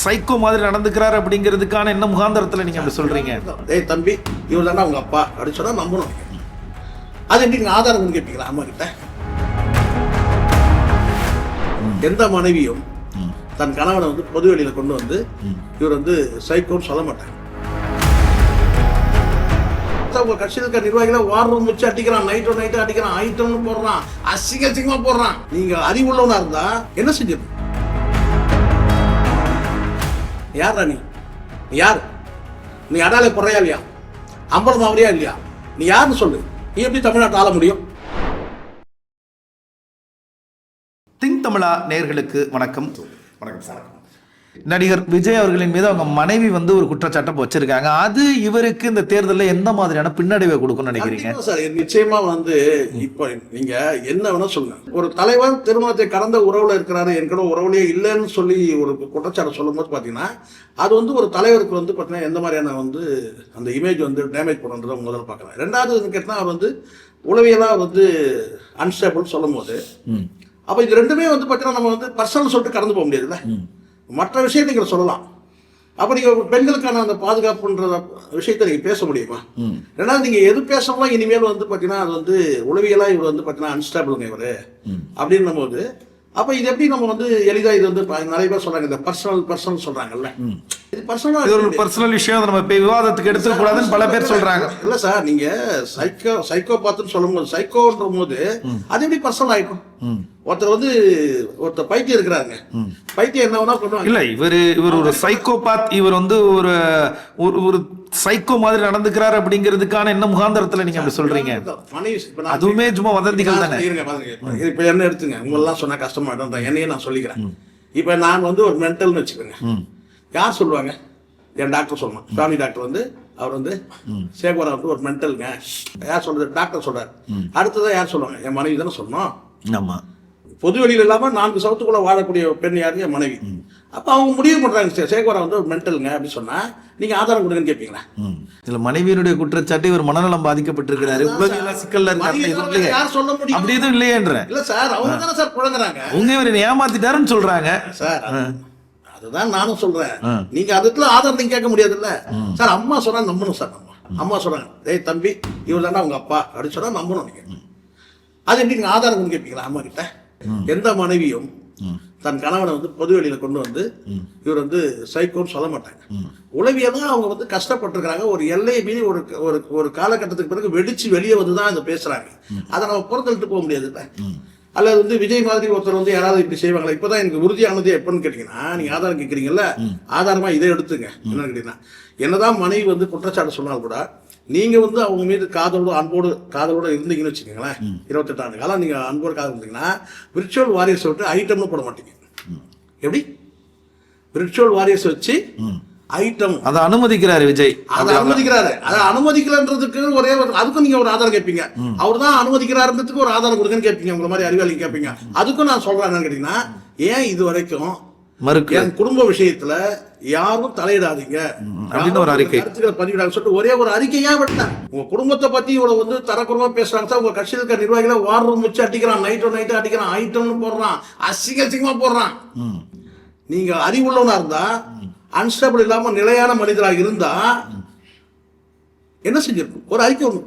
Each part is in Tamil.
சைக்கோ மாதிரி நடந்துக்கிறார் அப்படிங்கிறதுக்கான என்ன முகாந்திரத்தில் நீங்கள் அப்படி சொல்கிறீங்க? ஏய் தம்பி, இவர் தானே அவங்க அப்பா அப்படின்னு சொன்னால் நம்பணும். அது எப்படி நீங்கள் ஆதாரம் கேட்பீங்களா அம்மா கிட்ட? எந்த மனைவியும் தன் கணவனை வந்து பொது வெளியில கொண்டு வந்து இவர் வந்து சைக்கோன்னு சொல்ல மாட்டாங்க. உங்க கட்சியில் இருக்க நிர்வாகிகளை வார் ரூம் வச்சு அடிக்கிறான், நைட்டு அடிக்கிறான், ஐட்டம்னு போடுறான், அசிங்கமா போடுறான். நீங்க அறிவுள்ளவனா இருந்தா என்ன செஞ்சிருக்க? யார் நீ யார்? நீ அடாலே போறையா இல்லையா? அம்பலம் அவரையா இல்லையா? நீ யாருன்னு சொல்லு. நீ எப்படி தமிழ்நாட்டை ஆள முடியும்? திங்க் தமிழா நேயர்களுக்கு வணக்கம். வணக்கம் சார். நடிகர் விஜய் அவர்களின் மீது அவங்க மனைவி வந்து ஒரு குற்றச்சாட்டை வச்சிருக்காங்க. அது இவருக்கு இந்த தேர்தலில் எந்த மாதிரியான பின்னடைவை கொடுக்கும்னு நினைக்கிறீங்க? சார், நிச்சயமா வந்து இப்போ நீங்க என்ன வேணா சொல்லுங்க, ஒரு தலைவர் திருமணத்தை கடந்த உறவுல இருக்கிறாரு, என்கிட்ட உறவுலயே இல்லைன்னு சொல்லி ஒரு குற்றச்சாட்டு சொல்லும் போது பாத்தீங்கன்னா அது வந்து ஒரு தலைவருக்கு வந்து பாத்தீங்கன்னா எந்த மாதிரியான வந்து அந்த இமேஜ் வந்து டேமேஜ் பண்ணுறத முதல்ல பார்க்கலாம். ரெண்டாவது கேட்டால் அவர் வந்து உளவியலா வந்து அன்ஸ்டேபிள் சொல்லும் போது அப்ப இது ரெண்டுமே வந்து பாத்தீங்கன்னா நம்ம வந்து பர்சனல் சொல்லிட்டு கடந்து போக முடியாதுல்ல. மற்ற விஷயத்தை நீங்கள் சொல்லலாம். அப்போ நீங்கள் பெண்களுக்கான அந்த பாதுகாப்புன்ற விஷயத்தை நீங்கள் பேச முடியுமா? ரெண்டாவது நீங்கள் எது பேசலாம் இனிமேல் வந்து பார்த்தீங்கன்னா அது வந்து உளவியலாக இவர் வந்து பார்த்தீங்கன்னா அன்ஸ்டேபிளுங்க இவர் அப்படின்னும் போது அப்போ இது எப்படி நம்ம வந்து எளிதாக இது வந்து நிறைய பேர் சொல்கிறாங்க, இந்த பர்சனல் சொல்கிறாங்கல்ல, இது பர்சனல் விஷயம் நம்ம விவாதத்துக்கு எடுத்துக்கூடாதுன்னு பல பேர் சொல்கிறாங்க. இல்லை சார், நீங்கள் சைக்கோ பார்த்துன்னு சொல்லும் போது சைக்கோன்ற போது அது எப்படி பர்சனல் ஆகிடும்? ஒருத்தர் பைத்தியம் இருக்கிறாங்க, பைத்தியம் என்ன வேணா பண்ணுவாங்க. இல்ல இவர் ஒரு சைக்கோபாத், இவர் வந்து ஒரு சைக்கோ மாதிரி நடந்துக்கிறார் அப்படிங்கிறதுக்கான என்ன முகாந்திரத்துல நீங்க அப்படி சொல்றீங்க? அதுவுமே சும்மா வதந்திகள் தானே. இப்ப என்ன எடுத்துங்க, உங்களெல்லாம் சொன்னா கஷ்டமாட்டோம், என்னையே நான் சொல்லிக்கிறேன். இப்ப நான் வந்து ஒரு மென்டல்னு வச்சுக்கோங்க. யார் சொல்லுவாங்க? என் டாக்டர் சொல்லணும். ஃபேமிலி டாக்டர் வந்து அவர் வந்து சேகோரா வந்து ஒரு மென்டலுங்க. யார் சொல்றது? டாக்டர் சொல்றாரு. அடுத்ததான் யார் சொல்லுவாங்க? என் மனைவி தானே சொல்லணும். ஆமா, பொது வெளியில் இல்லாம 4 சவுத்துக்குள்ள வாழக்கூடிய பெண் யாரு? என் மனைவி. அப்ப அவங்க முடிவு பண்றாங்க சேகோரா வந்து ஒரு மென்டலுங்க அப்படின்னு சொன்னா நீங்க ஆதாரம் கொடுங்கன்னு கேட்பீங்களா? இதுல மனைவியினுடைய குற்றச்சாட்டு இவர் மனநலம் பாதிக்கப்பட்டிருக்கிறாரு, சிக்கல்ல யார் சொல்ல முடியும்? அப்படி எதுவும் இல்லையேன்ற. இல்ல சார், அவங்க தானே சார் புழங்குறாங்க. உங்க இவர் ஏமாத்திட்டாருன்னு சொல்றாங்க சார். அதுதான் நானும் சொல்றேன். நீங்க அதுக்குள்ள ஆதாரம் நீங்க கேட்க முடியாது இல்ல சார். அம்மா சொன்னா நம்பணும் சார். அம்மா சொல்றாங்க, ஏய் தம்பி, இவர் தானே அவங்க அப்பா அப்படின்னு சொன்னா நம்பணும் நீங்க. அது எப்படி நீங்க ஆதாரம் கேட்பீங்களா அம்மா கிட்ட? எந்த மனைவியும் தன் கணவனை வந்து பொது வெளியில கொண்டு வந்து இவர் வந்து சைக்கோன்னு சொல்ல மாட்டாங்க. உளவியதான் அவங்க வந்து கஷ்டப்பட்டிருக்கிறாங்க. ஒரு எல்லையை மீறி ஒரு காலகட்டத்துக்கு பிறகு வெடிச்சு வெளியே வந்துதான் இதை பேசுறாங்க. அதை நம்ம புறத்தளிட்டு போக முடியாது. அல்லது வந்து விஜய் மாதிரி ஒருத்தர் வந்து யாராவது இப்படி செய்வாங்களா? இப்பதான் எனக்கு உறுதியானது எப்பன்னு கேட்டீங்கன்னா, நீங்க ஆதாரம் கேட்கறீங்கல்ல, ஆதாரமா இதை எடுத்துங்க. என்னன்னு கேட்டீங்கன்னா, என்னதான் மனைவி வந்து குற்றச்சாட்டு சொன்னால் கூட நீங்க வந்து அவங்க மீது காதலோட இருந்தீங்கன்னு வச்சுக்கோங்களேன். 28 ஆண்டு காலம் நீங்க அன்போடு காதல் இருந்தீங்கன்னா விர்ச்சுவல் வாரியர்ஸ் விட்டு ஐட்டம்னு போட மாட்டீங்க. எப்படி விர்ச்சுவல் வாரியர்ஸ் வச்சு ஐட்டம் அதை அனுமதிக்கிறாரு விஜய். அதை அனுமதிக்கலன்றதுக்கு ஒரே அதுக்கும் நீங்க ஒரு ஆதாரம் கேட்பீங்க. அவர் தான் அனுமதிக்கிறாருன்றதுக்கு ஒரு ஆதாரம் கொடுக்குன்னு கேட்பீங்க. உங்களை மாதிரி அறிவாளி கேட்பீங்க. அதுக்கும் நான் சொல்றேன் கேட்டீங்கன்னா, ஏன் இது வரைக்கும் என் குடும்ப விஷயத்துல யாரும் தலையிடாதீங்க அப்படின்னு ஒரு அறிக்கை பதிவிடாங்க சொல்லிட்டு ஒரே ஒரு அறிக்கையா விட்டேன். உங்க குடும்பத்தை பத்தி இவ்வளவு வந்து தரக்குறமா பேசுறாங்க சார். உங்க கட்சியில் இருக்க நிர்வாகிகளை வார் ரூம் வச்சு அடிக்கிறான், நைட்டு அடிக்கிறான், ஐட்டம்னு போடுறான், அசிங்கமா போடுறான். நீங்க அறிவுள்ளவனா இருந்தா, அன்ஸ்டேபிள் இல்லாம நிலையான மனிதராக இருந்தா என்ன செஞ்சிருக்கும்? ஒரு அறிக்கை ஒண்ணு.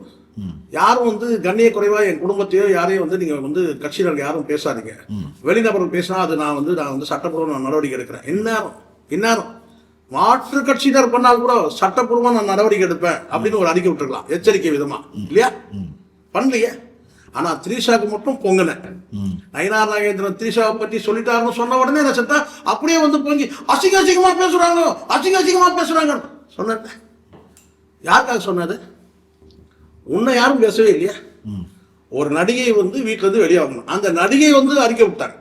யாரும் வந்து கண்ணிய குறைவா என் குடும்பத்தையோ யாரையும் வந்து நீங்க வந்து கட்சியினர் யாரும் பேசாதீங்க. வெளிநபர்கள் பேசினா அது நான் வந்து சட்டப்பூர்வ நடவடிக்கை எடுக்கிறேன். இந்நேரம் மாற்று கட்சியினர் பண்ணால் கூட சட்டப்பூர்வமா நான் நடவடிக்கை எடுப்பேன் அப்படின்னு ஒரு அறிக்கை விட்டுருக்கலாம், எச்சரிக்கை விதமா. இல்லையா? பண்ணலையே. ஆனா திரிஷாவுக்கு மட்டும் பொங்கன. நயினார் நாகேந்திரன் திரிஷாவை பற்றி சொல்லிட்டாருன்னு சொன்ன உடனே நான் செத்தா அப்படியே வந்து பொங்கி அசிங்கமா பேசுறாங்க சொன்ன. யாருக்காக சொன்னது? உன்னை யாரும் பேசவே இல்லையா? ஒரு நடிகை வந்து வீட்டுல இருந்து வெளியாகணும். அந்த நடிகை வந்து அறிக்கை விட்டாங்க.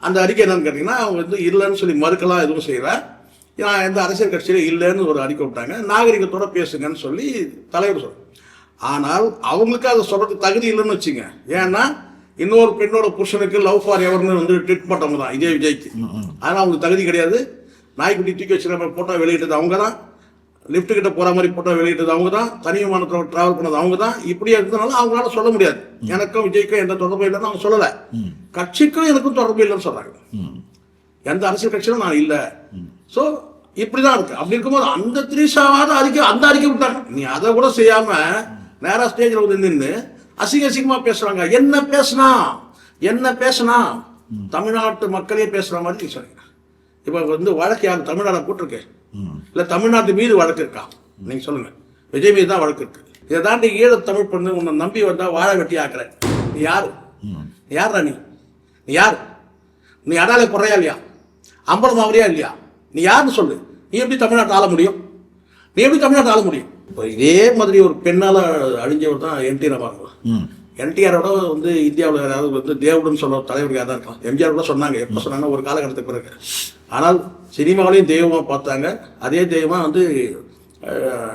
அந்த அறிக்கை என்னன்னு கேட்டீங்கன்னா, அவங்க வந்து இல்லைன்னு சொல்லி மறுக்கலாம் எதுவும் செய்யற, நான் எந்த அரசியல் கட்சியில இல்லைன்னு ஒரு அறிக்கை விட்டாங்க. நாகரிகத்தோட பேசுங்கன்னு சொல்லி தலைவர் சொல்ற. ஆனால் அவங்களுக்கு அதை சொல்றதுக்கு தகுதி இல்லைன்னு வச்சுங்க. ஏன்னா இன்னொரு பெண்ணோட புருஷனுக்கு லவ் ஃபார் எவர்னு வந்து ட்வீட் பண்ணவங்க தான் இதே விஜய்க்கு. அதனால அவங்களுக்கு தகுதி கிடையாது. நாய்க்குட்டி தூக்கி வச்சுக்கிற போட்டோ வெளியிட்டது அவங்க தான், லிப்ட் கிட்ட போற மாதிரி போட்டோ வெளியிட்டது அவங்க தான், தனி விமானத்தில் டிராவல் பண்ணது அவங்க தான். இப்படியே இருந்ததுனால அவங்களால சொல்ல முடியாது எனக்கும் விஜய்க்கும் எந்த தொடர்பு இல்லைன்னு அவங்க சொல்லல. கட்சிக்கும் எனக்கும் தொடர்பு இல்லைன்னு சொல்றாங்க. எந்த அரசியல் கட்சியிலும் நான் இல்லை, ஸோ இப்படி தான் இருக்கு. அப்படி இருக்கும்போது அந்த த்ரீஷாவாவது அந்த அறிக்கை விட்டாங்க. நீ அதை கூட செய்யாம நேரா ஸ்டேஜில் வந்து நின்று அசிங்கமா பேசுறாங்க. என்ன பேசுனா தமிழ்நாட்டு மக்களே பேசுற மாதிரி நீ சொன்னீங்க. இப்போ வந்து வழக்கு யார் தமிழ்நாடை போட்டிருக்கு, இல்லை தமிழ்நாட்டு மீது வழக்கு இருக்கா? நீங்க சொல்லுங்க. விஜய் மீது தான் வழக்கு இருக்கு. இதை தாண்டி ஈழ தமிழ் பொண்ணு உன்னை நம்பி வந்தா வாழை வெட்டி ஆக்குற. நீ யாரு? நீ யாரு? நீ அடாலே குறையா இல்லையா? அம்பலம் அவரையா இல்லையா? நீ யாருன்னு சொல்லு. நீ எப்படி தமிழ்நாட்டை ஆள முடியும்? இப்போ இதே மாதிரி ஒரு பெண்ணால அழிஞ்சவர் தான் என்டி ராமராவ். என்டிஆரோட வந்து இந்தியாவில் ஏதாவது வந்து தேவடுன்னு சொல்ல தலைவர் யார் தான் இருக்கலாம். எம்ஜிஆர் கூட சொன்னாங்க. எப்போ சொன்னாங்கன்னா ஒரு காலகட்டத்துக்கு பிறகு. ஆனால் சினிமாவிலையும் தெய்வமாக பார்த்தாங்க, அதே தெய்வமாக வந்து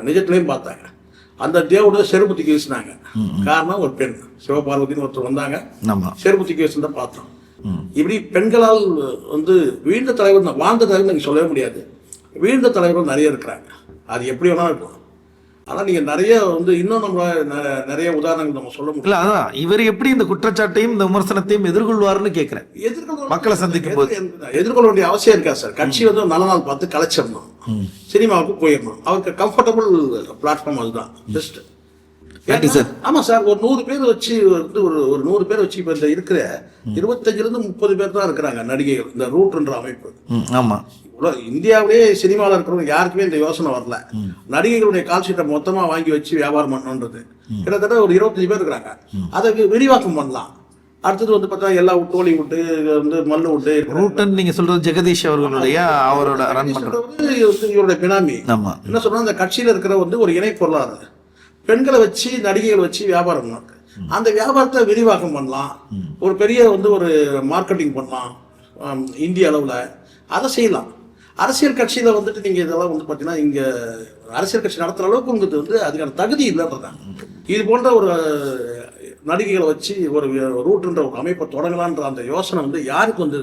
நிஜத்துலையும் பார்த்தாங்க. அந்த தேவோட செருப்பு தூக்கி வீசினாங்க. காரணம் ஒரு பெண் சிவபார்வதினு ஒருத்தர் வந்தாங்க, செருப்பு தூக்கி வீசினா பார்த்தோம். இப்படி பெண்களால் வந்து வீழ்ந்த தலைவர் தான். வாழ்ந்த தலைவர் நீங்கள் சொல்லவே முடியாது. வீழ்ந்த தலைவர்கள் நிறைய இருக்கிறாங்க. அது எப்படி வேணாலும் இருக்கும். ஆனால் நீங்கள் நிறைய வந்து இன்னும் நம்ம நிறைய உதாரணங்கள் நம்ம சொல்ல முடியல. அதான் இவர் எப்படி இந்த குற்றச்சாட்டையும் இந்த விமர்சனத்தையும் எதிர்கொள்வார்னு கேட்கிறேன். மக்களை சந்திக்கும் போது எதிர்கொள்ள வேண்டிய அவசியம் இருக்கா சார்? கட்சி வந்து நல்ல நாள் பார்த்து கலைச்சிடணும், சினிமாவுக்கு போயிடணும். அவருக்கு கம்ஃபர்டபுள் பிளாட்ஃபார்ம் அதுதான் பெஸ்ட். ஆமா சார், ஒரு 100 பேர் வச்சு வந்து ஒரு 100 பேர் வச்சு இப்ப இந்த இருக்கிற 25ல 30 பேர் தான் இருக்கிறாங்க நடிகைகள். இந்த ரூட்ன்ற அமைப்பு. ஆமா, இந்தியாவிலே சினிமாவில் இருக்கிறவங்க யாருக்குமே இந்த யோசனை வரல. நடிகைகளுடைய கால்ஷீட்டை மொத்தமா வாங்கி வச்சு வியாபாரம் பண்ணணுன்றது. கிட்டத்தட்ட ஒரு 25 பேர் இருக்கிறாங்க. அதை விரிவாக்கம் பண்ணலாம். அடுத்தது வந்து பார்த்தா எல்லா டோலி விட்டு வந்து மல்லு விட்டு ரூட்டன் நீங்க சொல்றது ஜெகதீஷ் அவர்களுடைய அவரோட ரன் பண்றது இவருடைய பினாமி. என்ன சொல்றோம், அந்த கட்சியில இருக்கிற வந்து ஒரு இணை பொருளாதார பெண்களை வச்சு நடிகைகளை வச்சு வியாபாரம் பண்ணாங்க. அந்த வியாபாரத்தை விரிவாக்கம் பண்ணலாம். ஒரு பெரிய வந்து ஒரு மார்க்கெட்டிங் பண்ணலாம் இந்திய அளவில். அதை செய்யலாம். அரசியல் கட்சியில் வந்துட்டு நீங்கள் இதெல்லாம் வந்து பார்த்தீங்கன்னா இங்கே அரசியல் கட்சி நடத்துகிற அளவுக்கு உங்களுக்கு வந்து அதுக்கான தகுதி இல்லைன்றதான். இது போன்ற ஒரு நடிகைகளை வச்சு ஒரு ரூட்ன்ற ஒரு அமைப்பை தொடங்கலான்ற அந்த யோசனை வந்து யாருக்கு வந்து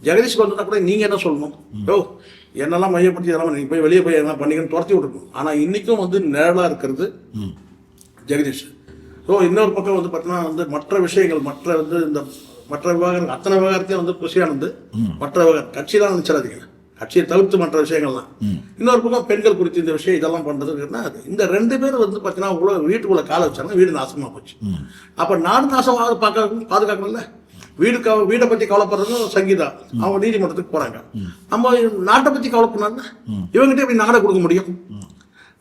ஜெகதீஷ்க்கு வந்துட்டா கூட நீங்கள் என்ன சொல்லணும்? என்னெல்லாம் மையப்படுத்தி இதெல்லாம் நீங்கள் போய் வெளியே போய் என்ன பண்ணிக்கன்னு துரத்தி விட்டுருக்கணும். ஆனால் இன்றைக்கும் வந்து நிழலாக இருக்கிறது ஜெகதீஷ். ஸோ இன்னொரு பக்கம் வந்து பார்த்தீங்கன்னா வந்து மற்ற விஷயங்கள் மற்ற விவகாரம் அத்தனை விவகாரத்தையும் வந்து குஷியானது மற்ற விவகாரம் கட்சியெல்லாம் நினைச்சிடாதீங்க. கட்சியை தவிர்த்து மற்ற விஷயங்கள்லாம். இன்னொரு பக்கம் பெண்கள் குறித்து இந்த விஷயம் இதெல்லாம் பண்ணுறதுன்னா இந்த 2 பேர் வந்து பார்த்தீங்கன்னா வீட்டுக்குள்ளே காலை வச்சாங்க, வீடு நாசமாக போச்சு. அப்போ நாடு நாசமாக பாதுகாக்கணும்ல. வீடை பற்றி கவலைப்படுறதும் சங்கீதா அவங்க நீதிமன்றத்துக்கு போறாங்க. நம்ம நாட்டை பற்றி கவலைப்படணும்னா இவங்ககிட்ட எப்படி நாடை கொடுக்க முடியும்?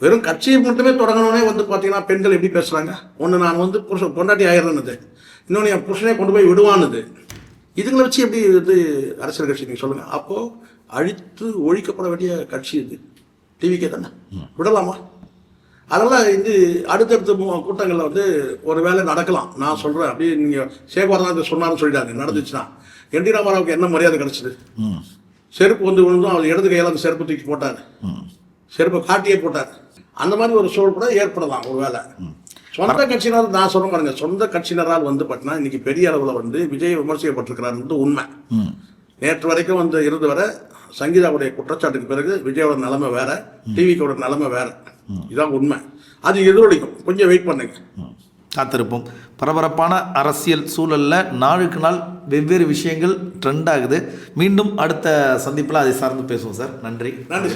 வெறும் கட்சியை மட்டுமே தொடங்கணும்னே வந்து பார்த்தீங்கன்னா பெண்கள் எப்படி பேசுறாங்க. ஒன்று நான் வந்து பொண்டாட்டி ஆயிடுறது, இன்னொன்று என் புருஷனே கொண்டு போய் விடுவானுது. இதுங்களை வச்சு எப்படி வந்து அரசியல் கட்சி நீங்க சொல்லுங்க. அப்போ அழித்து ஒழிக்கப்பட வேண்டிய கட்சி இது டிவிக்கே தானே, விடலாமா? அதெல்லாம் இது அடுத்தடுத்த கூட்டங்களில் வந்து ஒரு வேலை நடக்கலாம். நான் சொல்கிறேன், அப்படியே நீங்கள் சேகவாரநாத் சொன்னார்னு சொல்லிட்டாங்க, நடந்துச்சுன்னா என்டி ராமராவுக்கு என்ன மரியாதை கிடைச்சிது? செருப்பு வந்து விழுந்தும் அவர் இடது கையால் அந்த செருப்பு தூக்கி போட்டார், செருப்பை காட்டியே போட்டார். அந்த மாதிரி ஒரு சூழல் கூட ஏற்படலாம் ஒரு வேலை. சொந்த கட்சியினர் நான் சொல்ல பாருங்க, சொந்த கட்சியினரால் வந்து பார்த்தீங்கன்னா இன்னைக்கு பெரிய அளவில் வந்து விஜய் விமர்சிக்கப்பட்டிருக்கிறார் உண்மை. நேற்று வரைக்கும் வந்து இருந்து வர சங்கீதாவுடைய குற்றச்சாட்டுக்கு பிறகு விஜயோட நிலைமை வேற, டிவிக்கோட நிலைமை வேற. இதான் உண்மை. அது எதிரொலிக்கும். கொஞ்சம் வெயிட் பண்ணுங்க, காத்திருப்போம். பரபரப்பான அரசியல் சூழல்ல நாளுக்கு நாள் வெவ்வேறு விஷயங்கள் ட்ரெண்ட் ஆகுது. மீண்டும் அடுத்த சந்திப்பில் அதை சார்ந்து பேசுவோம் சார். நன்றி. நன்றி.